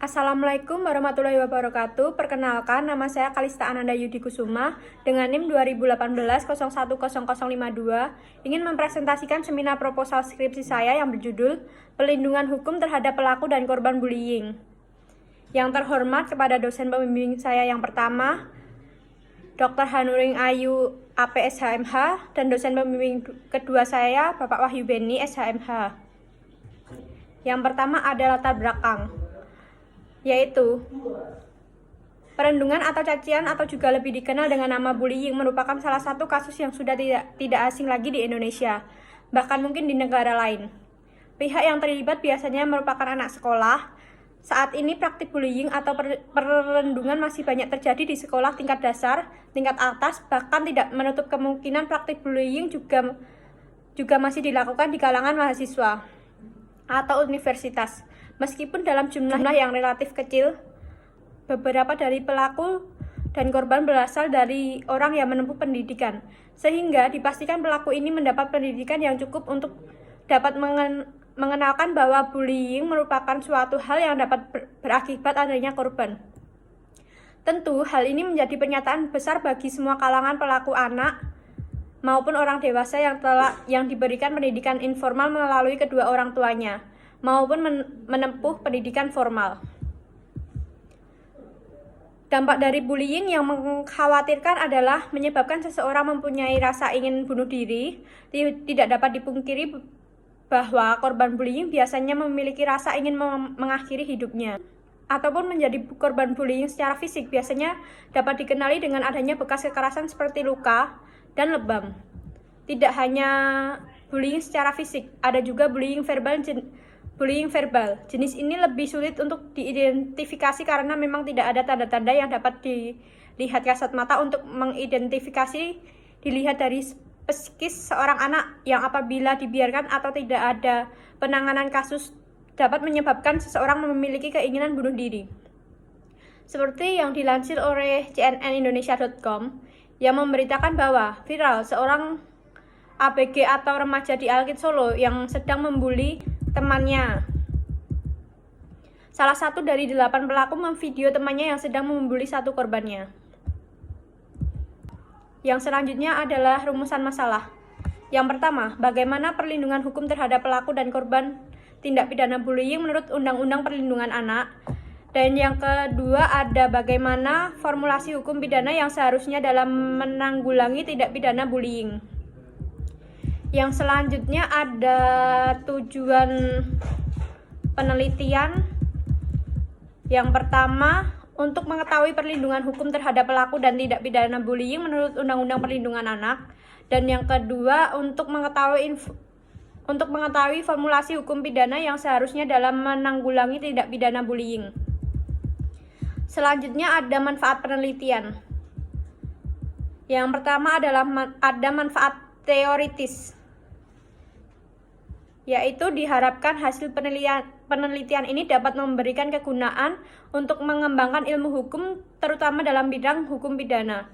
Assalamualaikum warahmatullahi wabarakatuh. Perkenalkan, nama saya Kalista Ananda Yudi Kusuma dengan NIM 2018-010052 ingin mempresentasikan seminar proposal skripsi saya yang berjudul Pelindungan Hukum Terhadap Pelaku dan Korban Bullying. Yang terhormat kepada dosen pembimbing saya yang pertama, Dr. Hanuring Ayu APSHMH, dan dosen pembimbing kedua saya, Bapak Wahyu Beni SHMH. Yang pertama ada latar belakang, yaitu perundungan atau cacian atau juga lebih dikenal dengan nama bullying merupakan salah satu kasus yang sudah tidak asing lagi di Indonesia, bahkan mungkin di negara lain. Pihak yang terlibat biasanya merupakan anak sekolah. Saat ini praktik bullying atau perundungan masih banyak terjadi di sekolah tingkat dasar, tingkat atas, bahkan tidak menutup kemungkinan praktik bullying juga masih dilakukan di kalangan mahasiswa atau universitas. Meskipun dalam jumlah yang relatif kecil, beberapa dari pelaku dan korban berasal dari orang yang menempuh pendidikan, sehingga dipastikan pelaku ini mendapat pendidikan yang cukup untuk dapat mengenalkan bahwa bullying merupakan suatu hal yang dapat berakibat adanya korban. Tentu, hal ini menjadi pernyataan besar bagi semua kalangan pelaku anak maupun orang dewasa yang diberikan pendidikan informal melalui kedua orang tuanya, maupun menempuh pendidikan formal. Dampak dari bullying yang mengkhawatirkan adalah menyebabkan seseorang mempunyai rasa ingin bunuh diri. Tidak dapat dipungkiri bahwa korban bullying biasanya memiliki rasa ingin mengakhiri hidupnya. Ataupun menjadi korban bullying secara fisik biasanya dapat dikenali dengan adanya bekas kekerasan seperti luka dan lebam. Tidak hanya bullying secara fisik, ada juga bullying verbal. Jenis ini lebih sulit untuk diidentifikasi karena memang tidak ada tanda-tanda yang dapat dilihat kasat mata untuk mengidentifikasi dilihat dari psikis seorang anak yang apabila dibiarkan atau tidak ada penanganan kasus dapat menyebabkan seseorang memiliki keinginan bunuh diri. Seperti yang dilansir oleh cnnindonesia.com yang memberitakan bahwa viral seorang ABG atau remaja di Alkit Solo yang sedang membuli temannya. Salah satu dari 8 pelaku memvideo temannya yang sedang membuli satu korbannya. Yang selanjutnya adalah rumusan masalah. Yang pertama, bagaimana perlindungan hukum terhadap pelaku dan korban tindak pidana bullying menurut Undang-Undang Perlindungan Anak. Dan yang kedua ada bagaimana formulasi hukum pidana yang seharusnya dalam menanggulangi tindak pidana bullying. Yang selanjutnya ada tujuan penelitian. Yang pertama, untuk mengetahui perlindungan hukum terhadap pelaku dan tindak pidana bullying menurut Undang-Undang Perlindungan Anak. Dan yang kedua, untuk mengetahui formulasi hukum pidana yang seharusnya dalam menanggulangi tindak pidana bullying. Selanjutnya ada manfaat penelitian. Yang pertama adalah ada manfaat teoritis, yaitu diharapkan hasil penelitian ini dapat memberikan kegunaan untuk mengembangkan ilmu hukum terutama dalam bidang hukum pidana.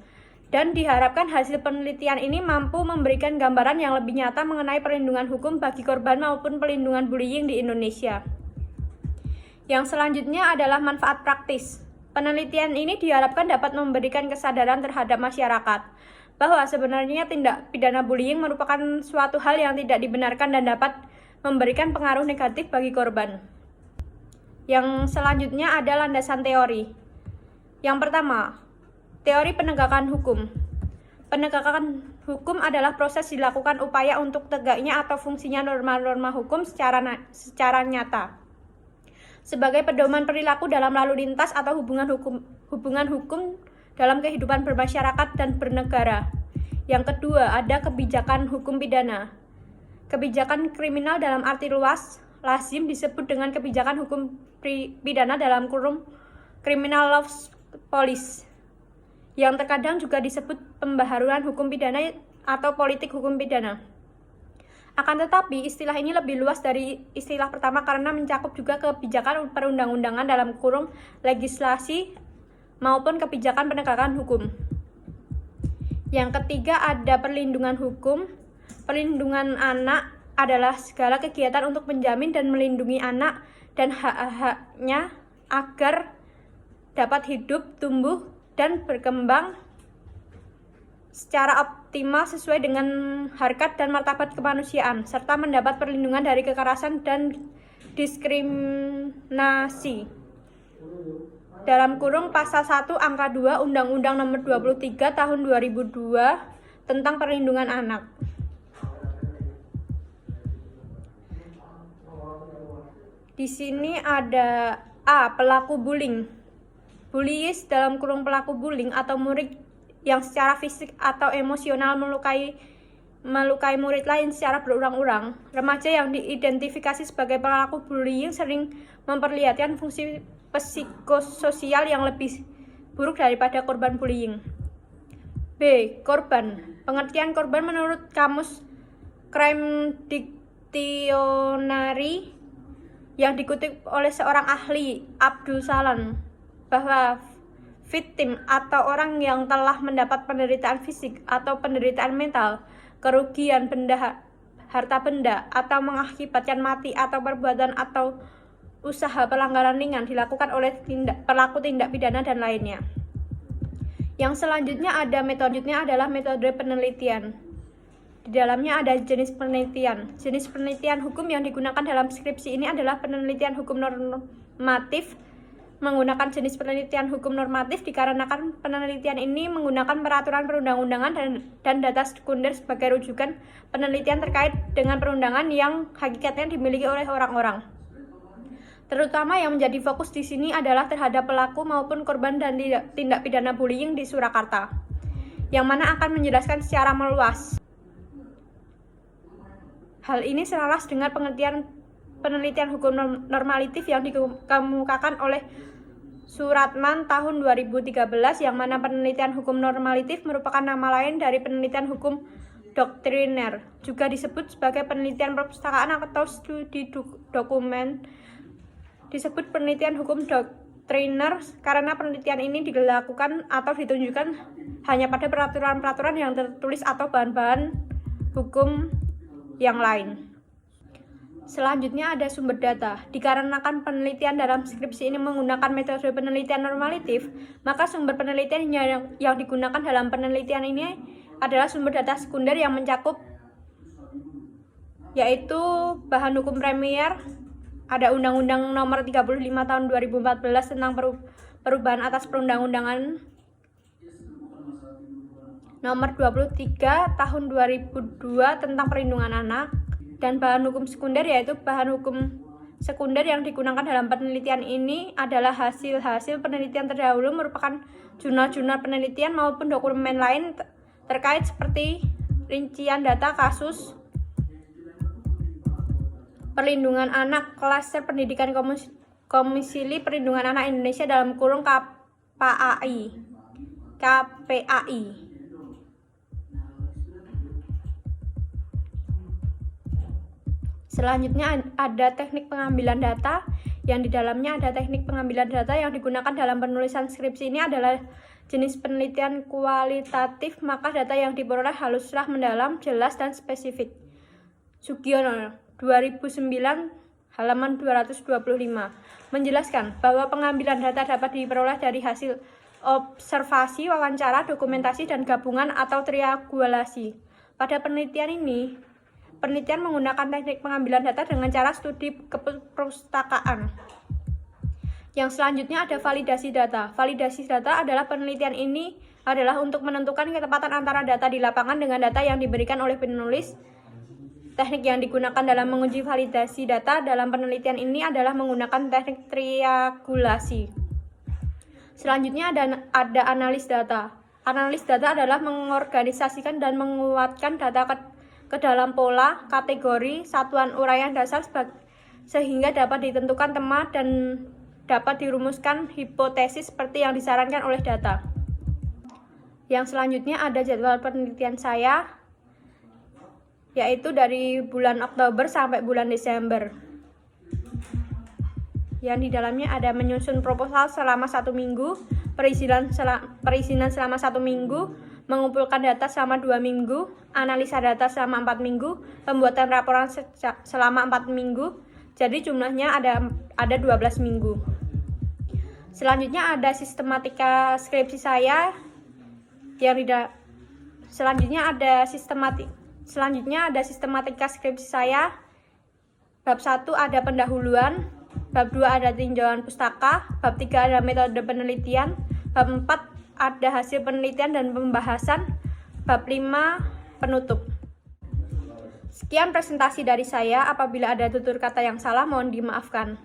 Dan diharapkan hasil penelitian ini mampu memberikan gambaran yang lebih nyata mengenai perlindungan hukum bagi korban maupun perlindungan bullying di Indonesia. Yang selanjutnya adalah manfaat praktis. Penelitian ini diharapkan dapat memberikan kesadaran terhadap masyarakat bahwa sebenarnya tindak pidana bullying merupakan suatu hal yang tidak dibenarkan dan dapat memberikan pengaruh negatif bagi korban. Yang selanjutnya ada landasan teori. Yang pertama, teori penegakan hukum. Penegakan hukum adalah proses dilakukan upaya untuk tegaknya atau fungsinya norma-norma hukum secara nyata sebagai pedoman perilaku dalam lalu lintas atau hubungan hukum dalam kehidupan bermasyarakat dan bernegara. Yang kedua, ada kebijakan hukum pidana. Kebijakan kriminal dalam arti luas lazim disebut dengan kebijakan hukum pidana dalam kurung criminal law policy, yang terkadang juga disebut pembaharuan hukum pidana atau politik hukum pidana. Akan tetapi, istilah ini lebih luas dari istilah pertama karena mencakup juga kebijakan perundang-undangan dalam kurung legislasi maupun kebijakan penegakan hukum. Yang ketiga ada perlindungan hukum. Perlindungan anak adalah segala kegiatan untuk menjamin dan melindungi anak dan hak-haknya agar dapat hidup, tumbuh, dan berkembang secara optimal sesuai dengan harkat dan martabat kemanusiaan, serta mendapat perlindungan dari kekerasan dan diskriminasi. Dalam kurung pasal 1 angka 2 Undang-Undang Nomor 23 Tahun 2002 tentang Perlindungan Anak. Di sini ada A. Pelaku bullying. Bullies dalam kurung pelaku bullying atau murid yang secara fisik atau emosional melukai murid lain secara berulang-ulang. Remaja yang diidentifikasi sebagai pelaku bullying sering memperlihatkan fungsi psikososial yang lebih buruk daripada korban bullying. B. Korban. Pengertian korban menurut Kamus Crime Dictionary yang dikutip oleh seorang ahli, Abdul Salam, bahwa victim atau orang yang telah mendapat penderitaan fisik atau penderitaan mental, kerugian benda, harta benda, atau mengakibatkan mati atau perbuatan atau usaha pelanggaran ringan dilakukan oleh pelaku tindak pidana dan lainnya. Yang selanjutnya adalah metode penelitian. Di dalamnya ada jenis penelitian. Jenis penelitian hukum yang digunakan dalam skripsi ini adalah penelitian hukum normatif. Menggunakan jenis penelitian hukum normatif dikarenakan penelitian ini menggunakan peraturan perundang-undangan dan data sekunder sebagai rujukan penelitian terkait dengan perundangan yang hakikatnya dimiliki oleh orang-orang. Terutama yang menjadi fokus di sini adalah terhadap pelaku maupun korban dan tindak pidana bullying di Surakarta, yang mana akan menjelaskan secara meluas. Hal ini selaras dengan pengertian penelitian hukum normatif yang dikemukakan oleh Suratman tahun 2013, yang mana penelitian hukum normatif merupakan nama lain dari penelitian hukum doktriner. Juga disebut sebagai penelitian perpustakaan atau studi dokumen. Disebut penelitian hukum doktriner karena penelitian ini dilakukan atau ditunjukkan hanya pada peraturan-peraturan yang tertulis atau bahan-bahan hukum yang lain. Selanjutnya ada sumber data. Dikarenakan penelitian dalam skripsi ini menggunakan metode penelitian normatif, maka sumber penelitian yang digunakan dalam penelitian ini adalah sumber data sekunder yang mencakup yaitu bahan hukum primer, ada Undang-Undang Nomor 35 Tahun 2014 tentang perubahan atas perundang-undangan Nomor 23 Tahun 2002 tentang Perlindungan Anak, dan bahan hukum sekunder yaitu bahan hukum sekunder yang digunakan dalam penelitian ini adalah hasil-hasil penelitian terdahulu merupakan jurnal-jurnal penelitian maupun dokumen lain terkait seperti rincian data kasus perlindungan anak, klaster pendidikan Komisi Perlindungan Anak Indonesia dalam kurung KPAI. Selanjutnya ada teknik pengambilan data, yang di dalamnya ada teknik pengambilan data yang digunakan dalam penulisan skripsi ini adalah jenis penelitian kualitatif, maka data yang diperoleh haruslah mendalam, jelas, dan spesifik. Sugiono, 2009, halaman 225, menjelaskan bahwa pengambilan data dapat diperoleh dari hasil observasi, wawancara, dokumentasi, dan gabungan atau triangulasi. Pada penelitian ini, penelitian menggunakan teknik pengambilan data dengan cara studi keperpustakaan. Yang selanjutnya ada validasi data. Validasi data adalah penelitian ini adalah untuk menentukan ketepatan antara data di lapangan dengan data yang diberikan oleh penulis. Teknik yang digunakan dalam menguji validasi data dalam penelitian ini adalah menggunakan teknik triangulasi. Selanjutnya ada analis data. Analis data adalah mengorganisasikan dan menguatkan data ke dalam pola, kategori, satuan uraian dasar sehingga dapat ditentukan tema dan dapat dirumuskan hipotesis seperti yang disarankan oleh data. Yang selanjutnya ada jadwal penelitian saya, yaitu dari bulan Oktober sampai bulan Desember. Yang di dalamnya ada menyusun proposal selama 1 minggu, perizinan selama 1 minggu, mengumpulkan data selama 2 minggu, analisa data selama 4 minggu, pembuatan laporan selama 4 minggu. Jadi jumlahnya ada 12 minggu. Selanjutnya ada sistematika skripsi saya yang tidak selanjutnya ada sistematika skripsi saya. Bab 1 ada pendahuluan, bab 2 ada tinjauan pustaka, bab 3 ada metode penelitian, bab 4 ada hasil penelitian dan pembahasan, bab 5 penutup. Sekian presentasi dari saya. Apabila ada tutur kata yang salah mohon dimaafkan.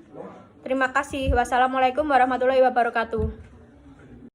Terima kasih. Wassalamualaikum warahmatullahi wabarakatuh.